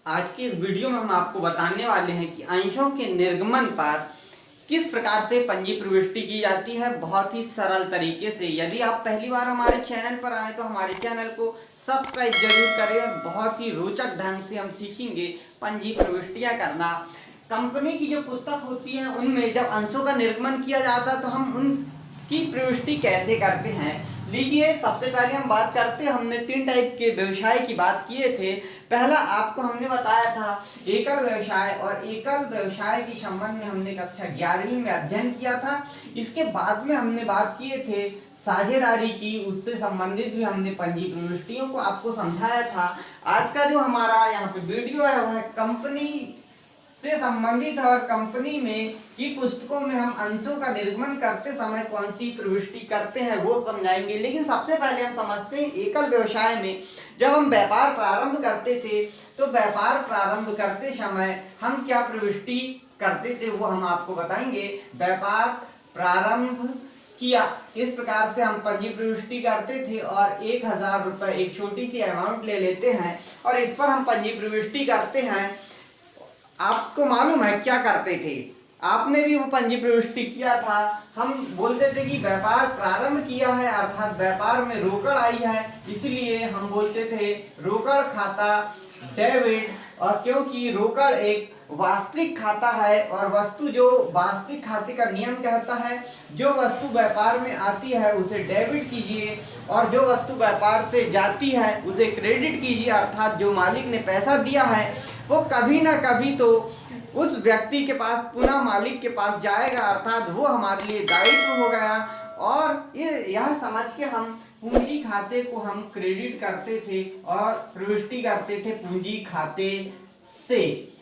आज की इस वीडियो में हम आपको बताने वाले हैं कि अंशों के निर्गमन पर किस प्रकार से पंजी प्रविष्टि की जाती है, बहुत ही सरल तरीके से। यदि आप पहली बार हमारे चैनल पर आए तो हमारे चैनल को सब्सक्राइब जरूर करें और बहुत ही रोचक ढंग से हम सीखेंगे पंजी प्रविष्टियां करना। कंपनी की जो पुस्तक होती है उनमें जब अंशों का निर्गमन किया जाता है तो हम उनकी प्रविष्टि कैसे करते हैं। लीजिए, सबसे पहले हम बात करते हैं, हमने 3 टाइप के व्यवसाय की बात किए थे। पहला आपको हमने बताया था एकल व्यवसाय, और एकल व्यवसाय के संबंध में हमने कक्षा 11वीं में अध्ययन किया था। इसके बाद में हमने बात किए थे साझेदारी की, उससे संबंधित भी हमने पंजी प्रविष्टियों को आपको समझाया था। आज का जो हमारा यहाँ पे वीडियो है वह कंपनी से संबंधित है, और कंपनी में की पुस्तकों में हम अंशों का निर्गमन करते समय कौन सी प्रविष्टि करते हैं वो समझाएंगे। लेकिन सबसे पहले हम समझते हैं एकल व्यवसाय में जब हम व्यापार प्रारंभ करते थे तो व्यापार प्रारंभ करते समय हम क्या प्रविष्टि करते थे वो हम आपको बताएंगे। व्यापार प्रारंभ किया, इस प्रकार से हम पंजी प्रविष्टि करते थे और 1000 रुपये एक छोटी सी अमाउंट ले लेते हैं और इस पर हम पंजी प्रविष्टि करते हैं। आपको मालूम है क्या करते थे, आपने भी वो पंजी प्रविष्टि किया था। हम बोलते थे कि व्यापार प्रारंभ किया है, अर्थात व्यापार में रोकड़ आई है, इसलिए हम बोलते थे रोकड़ खाता डेबिट। और क्योंकि रोकड़ एक वास्तविक खाता है और वस्तु जो वास्तविक खाते का नियम कहता है, जो वस्तु व्यापार में आती है उसे डेबिट कीजिए और जो वस्तु व्यापार से जाती है उसे क्रेडिट कीजिए। अर्थात जो मालिक ने पैसा दिया है वो कभी ना कभी तो उस व्यक्ति के पास पुनः मालिक के पास जाएगा, अर्थात वो हमारे लिए दायित्व हो गया। और यह समझ के हम पूंजी खाते को हम क्रेडिट करते थे और प्रविष्टि करते थे पूंजी खाते से,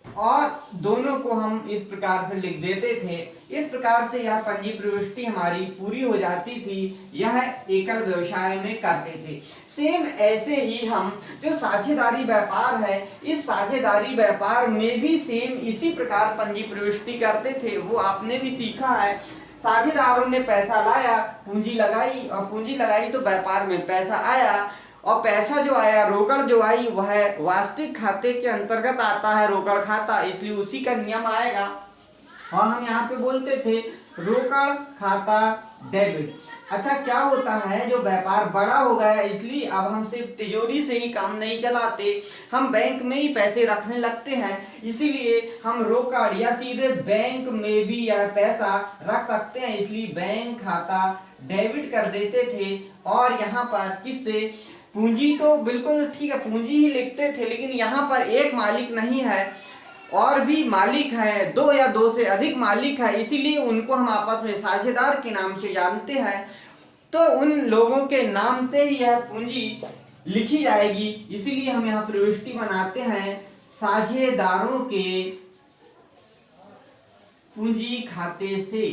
और दोनों को हम इस प्रकार से लिख देते थे। इस प्रकार से यह पंजी प्रविष्टि हमारी पूरी हो जाती थी। यह एकल व्यवसाय में करते थे। सेम ऐसे ही हम जो साझेदारी व्यापार है, इस साझेदारी व्यापार में भी सेम इसी प्रकार पंजी प्रविष्टि करते थे। वो आपने भी सीखा है। साझेदारों ने पैसा लाया, पूंजी लगाई, और पूंजी लगाई तो व्यापार में पैसा आया, और पैसा जो आया, रोकड़ जो आई, वह वास्तविक खाते के अंतर्गत आता है, रोकड़ खाता, इसलिए उसी का नियम आएगा। और हम यहाँ पे बोलते थे रोकड़ खाता डेबिट। अच्छा, क्या होता है, जो व्यापार बड़ा हो गया इसलिए अब हम सिर्फ तिजोरी से ही काम नहीं चलाते, हम बैंक में ही पैसे रखने लगते हैं। इसीलिए हम रोकड़ या सीधे बैंक में भी यह पैसा रख सकते हैं, इसलिए बैंक खाता डेबिट कर देते थे। और यहाँ पर किससे पूंजी तो बिल्कुल ठीक है, पूंजी ही लिखते थे, लेकिन यहाँ पर एक मालिक नहीं है और भी मालिक है, 2 या 2 से अधिक मालिक है, इसीलिए उनको हम आपस में साझेदार के नाम से जानते हैं। तो उन लोगों के नाम से ही यह पूंजी लिखी जाएगी, इसीलिए हम यहाँ प्रविष्टि बनाते हैं साझेदारों के पूंजी खाते से।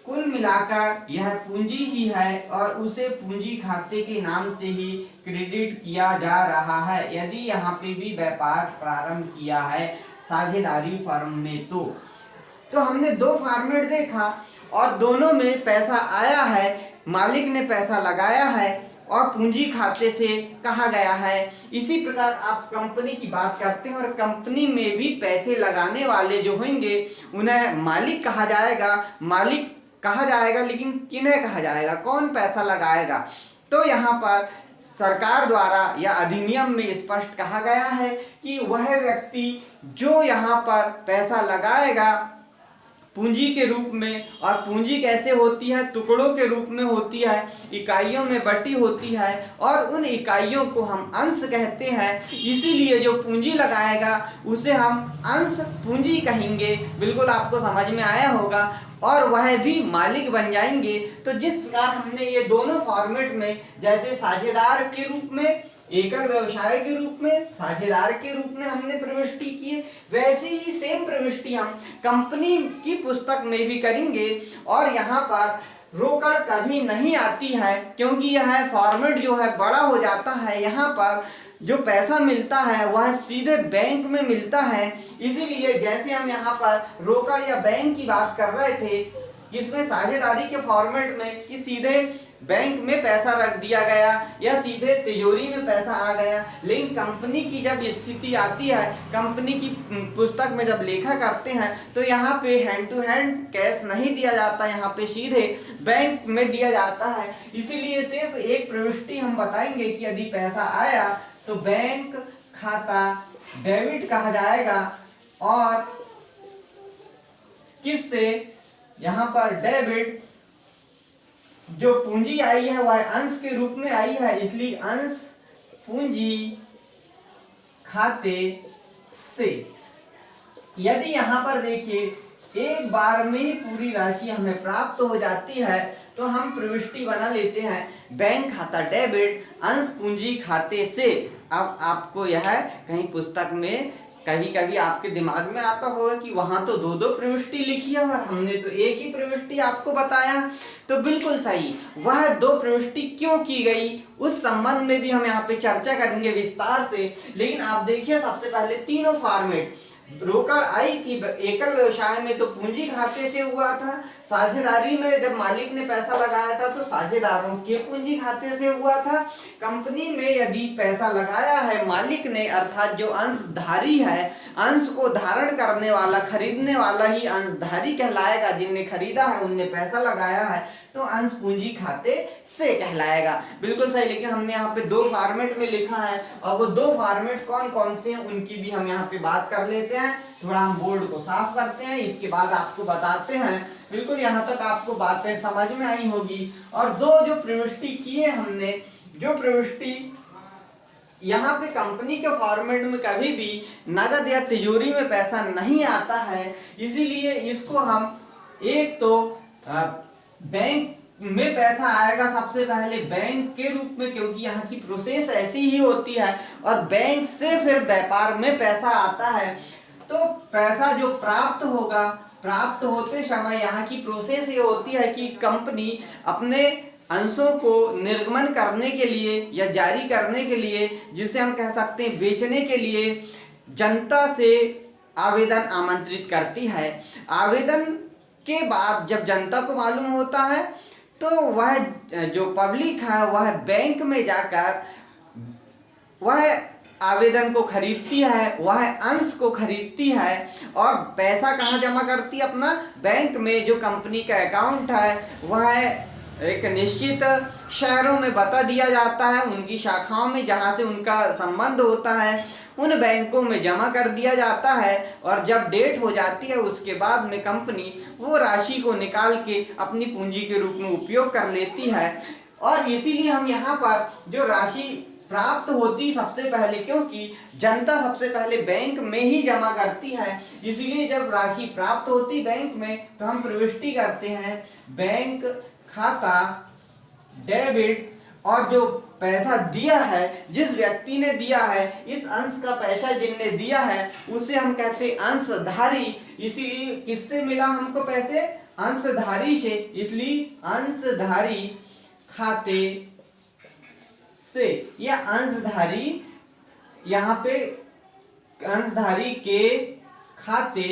कुल मिलाकर यह पूंजी ही है और उसे पूंजी खाते के नाम से ही क्रेडिट किया जा रहा है यदि यहाँ पे भी व्यापार प्रारंभ किया है साझेदारी फर्म में। तो हमने 2 फॉर्मेट देखा और दोनों में पैसा आया है, मालिक ने पैसा लगाया है और पूंजी खाते से कहा गया है। इसी प्रकार आप कंपनी की बात करते हैं और कंपनी में भी पैसे लगाने वाले जो होंगे उन्हें मालिक कहा जाएगा। मालिक कहा जाएगा, लेकिन किन्हें कहा जाएगा, कौन पैसा लगाएगा? तो यहाँ पर सरकार द्वारा या अधिनियम में स्पष्ट कहा गया है कि वह व्यक्ति जो यहाँ पर पैसा लगाएगा पूंजी के रूप में, और पूंजी कैसे होती है, टुकड़ों के रूप में होती है, इकाइयों में बटी होती है, और उन इकाइयों को हम अंश कहते हैं। इसीलिए जो पूंजी लगाएगा उसे हम अंश पूंजी कहेंगे। बिल्कुल आपको समझ में आया होगा, और वह भी मालिक बन जाएंगे। तो जिस प्रकार हमने ये दोनों फॉर्मेट में, जैसे साझेदार के रूप में, एकल व्यवसाय के रूप में, साझेदार के रूप में हमने प्रविष्टि की, वैसे ही सेम प्रविष्टि हम कंपनी की पुस्तक में भी करेंगे। और यहाँ पर रोकड़ कभी नहीं आती है क्योंकि यह फॉर्मेट जो है बड़ा हो जाता है। यहाँ पर जो पैसा मिलता है वह सीधे बैंक में मिलता है, इसीलिए जैसे हम यहाँ पर रोकड़ या बैंक की बात कर रहे थे, इसमें साझेदारी के फॉर्मेट में कि सीधे बैंक में पैसा रख दिया गया या सीधे तिजोरी में पैसा आ गया। लेकिन कंपनी की जब स्थिति आती है, कंपनी की पुस्तक में जब लेखा करते हैं तो यहाँ पे हैंड टू हैंड कैश नहीं दिया जाता, यहाँ पे सीधे बैंक में दिया जाता है। इसीलिए सिर्फ एक प्रविष्टि हम बताएंगे कि यदि पैसा आया तो बैंक खाता डेबिट कहा जाएगा, और किससे, यहाँ पर डेबिट जो पूंजी आई है वह अंश के रूप में आई है, इसलिए अंश पूंजी खाते से। यदि यहाँ पर देखिए एक बार में ही पूरी राशि हमें प्राप्त हो जाती है तो हम प्रविष्टि बना लेते हैं बैंक खाता डेबिट अंश पूंजी खाते से। अब आपको यह कहीं पुस्तक में कभी कभी आपके दिमाग में आता होगा कि वहां तो दो दो प्रविष्टि लिखी है और हमने तो एक ही प्रविष्टि आपको बताया, तो बिल्कुल सही। वह दो प्रविष्टि क्यों की गई उस संबंध में भी हम यहाँ पे चर्चा करेंगे विस्तार से। लेकिन आप देखिए सबसे पहले तीनों फॉर्मेट, रोकड़ आई थी एकल व्यवसाय में तो पूंजी खाते से हुआ था, साझेदारी में जब मालिक ने पैसा लगाया था तो साझेदारों के पूंजी खाते से हुआ था, कंपनी में यदि पैसा लगाया है मालिक ने अर्थात जो अंशधारी है, अंश को धारण करने वाला खरीदने वाला ही अंशधारी कहलाएगा, जिनने खरीदा है उनने पैसा लगाया है तो अंश पूंजी खाते से कहलाएगा। बिल्कुल सही। लेकिन हमने यहाँ पे दो फॉर्मेट में लिखा है और वो दो फॉर्मेट कौन कौन से हैं उनकी भी हम यहाँ पे बात कर लेते हैं। थोड़ा हम बोर्ड को साफ करते हैं, इसके बाद आपको बताते हैं। बिल्कुल यहाँ तक आपको बातें समझ में आई होगी। और दो जो प्रविष्टि किए हमने, जो प्रविष्टि यहाँ पे कंपनी के फॉर्मेट में कभी भी नगद या तिजोरी में पैसा नहीं आता है, इसीलिए इसको हम एक तो बैंक में पैसा आएगा सबसे पहले बैंक के रूप में, क्योंकि यहाँ की प्रोसेस ऐसी ही होती है, और बैंक से फिर व्यापार में पैसा आता है। तो पैसा जो प्राप्त होगा, प्राप्त होते समय यहाँ की प्रोसेस ये होती है कि कंपनी अपने अंशों को निर्गमन करने के लिए या जारी करने के लिए, जिसे हम कह सकते हैं बेचने के लिए, जनता से आवेदन आमंत्रित करती है। आवेदन के बाद जब जनता को मालूम होता है तो वह जो पब्लिक है वह बैंक में जाकर वह आवेदन को खरीदती है, वह अंश को खरीदती है और पैसा कहाँ जमा करती है, अपना बैंक में। जो कंपनी का अकाउंट है वह एक निश्चित शहरों में बता दिया जाता है, उनकी शाखाओं में जहाँ से उनका संबंध होता है उन बैंकों में जमा कर दिया जाता है। और जब डेट हो जाती है उसके बाद में कंपनी वो राशि को निकाल के अपनी पूंजी के रूप में उपयोग कर लेती है। और इसीलिए हम यहाँ पर जो राशि प्राप्त होती सबसे पहले, क्योंकि जनता सबसे पहले बैंक में ही जमा करती है, इसीलिए जब राशि प्राप्त होती बैंक में तो हम प्रविष्टि करते हैं बैंक खाता डेबिट, और जो पैसा दिया है जिस व्यक्ति ने दिया है, इस अंश का पैसा जिनने दिया है उसे हम कहते हैं अंशधारी। इसीलिए किससे मिला हमको पैसे, अंशधारी से, इसलिए अंशधारी खाते से या अंशधारी, यहाँ पे अंशधारी के खाते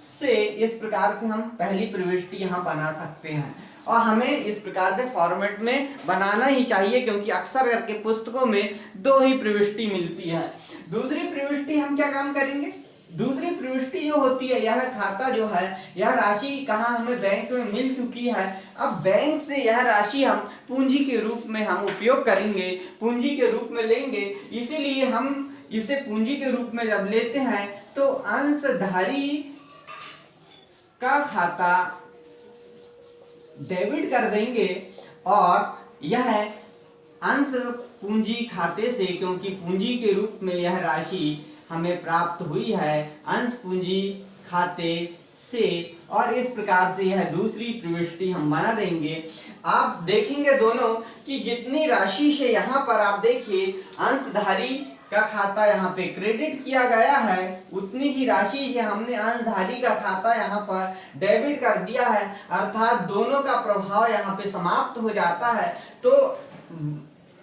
से, इस प्रकार से हम पहली प्रविष्टि यहाँ बना सकते हैं। और हमें इस प्रकार के फॉर्मेट में बनाना ही चाहिए, क्योंकि अक्सर करके पुस्तकों में दो ही प्रविष्टि मिलती है। दूसरी प्रविष्टि हम क्या काम करेंगे, दूसरी प्रविष्टि जो होती है, यह खाता जो है, यह राशि कहाँ हमें बैंक में मिल चुकी है, अब बैंक से यह राशि हम पूंजी के रूप में हम उपयोग करेंगे, पूंजी के रूप में लेंगे। इसीलिए हम इसे पूंजी के रूप में जब लेते हैं तो अंशधारी का खाता डेबिट कर देंगे, और यह अंश पूंजी खाते से, क्योंकि पूंजी के रूप में यह राशि हमें प्राप्त हुई है अंश पूंजी खाते से, और इस प्रकार से यह दूसरी प्रविष्टि हम बना देंगे। आप देखेंगे दोनों कि जितनी राशि से यहाँ पर आप देखिए अंशधारी का खाता यहाँ पे क्रेडिट किया गया है, उतनी ही राशि से हमने अंशधारी का खाता यहाँ पर डेबिट कर दिया है, अर्थात दोनों का प्रभाव यहाँ पे समाप्त हो जाता है। तो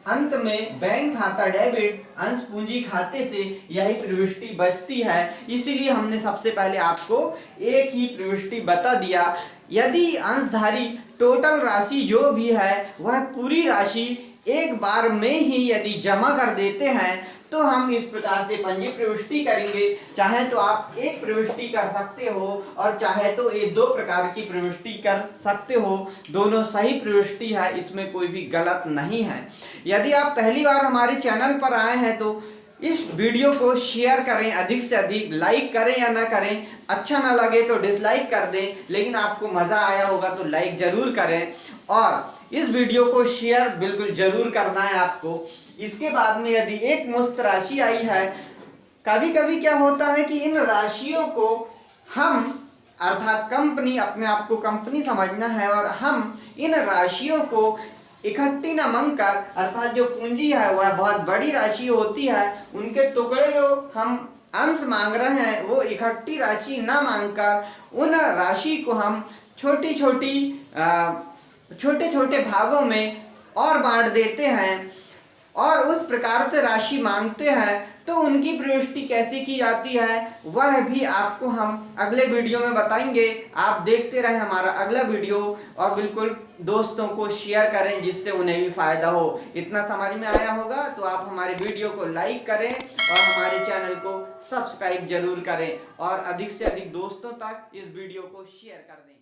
अंत में बैंक खाता डेबिट अंश पूंजी खाते से यही प्रविष्टि बचती है। इसीलिए हमने सबसे पहले आपको एक ही प्रविष्टि बता दिया। यदि अंशधारी टोटल राशि जो भी है वह पूरी राशि एक बार में ही यदि जमा कर देते हैं तो हम इस प्रकार से पंजी प्रविष्टि करेंगे। चाहे तो आप एक प्रविष्टि कर सकते हो और चाहे तो ये दो प्रकार की प्रविष्टि कर सकते हो। दोनों सही प्रविष्टि है, इसमें कोई भी गलत नहीं है। यदि आप पहली बार हमारे चैनल पर आए हैं तो इस वीडियो को शेयर करें, अधिक से अधिक लाइक करें या ना करें, अच्छा ना लगे तो डिसलाइक कर दें, लेकिन आपको मज़ा आया होगा तो लाइक ज़रूर करें और इस वीडियो को शेयर बिल्कुल ज़रूर करना है आपको। इसके बाद में यदि एक मुश्त राशि आई है, कभी कभी क्या होता है कि इन राशियों को हम अर्थात कंपनी, अपने आप को कंपनी समझना है और हम इन राशियों को इकट्ठी न मांगकर, अर्थात जो पूंजी है वह बहुत बड़ी राशि होती है, उनके टुकड़े जो हम अंश मांग रहे हैं वो इकट्ठी राशि न मांगकर उन राशि को हम छोटे छोटे भागों में और बांट देते हैं और उस प्रकार से राशि मांगते हैं। तो उनकी प्रविष्टि कैसे की जाती है वह भी आपको हम अगले वीडियो में बताएंगे। आप देखते रहे हमारा अगला वीडियो और बिल्कुल दोस्तों को शेयर करें जिससे उन्हें भी फायदा हो। इतना समझ में आया होगा तो आप हमारे वीडियो को लाइक करें और हमारे चैनल को सब्सक्राइब जरूर करें और अधिक से अधिक दोस्तों तक इस वीडियो को शेयर कर दें।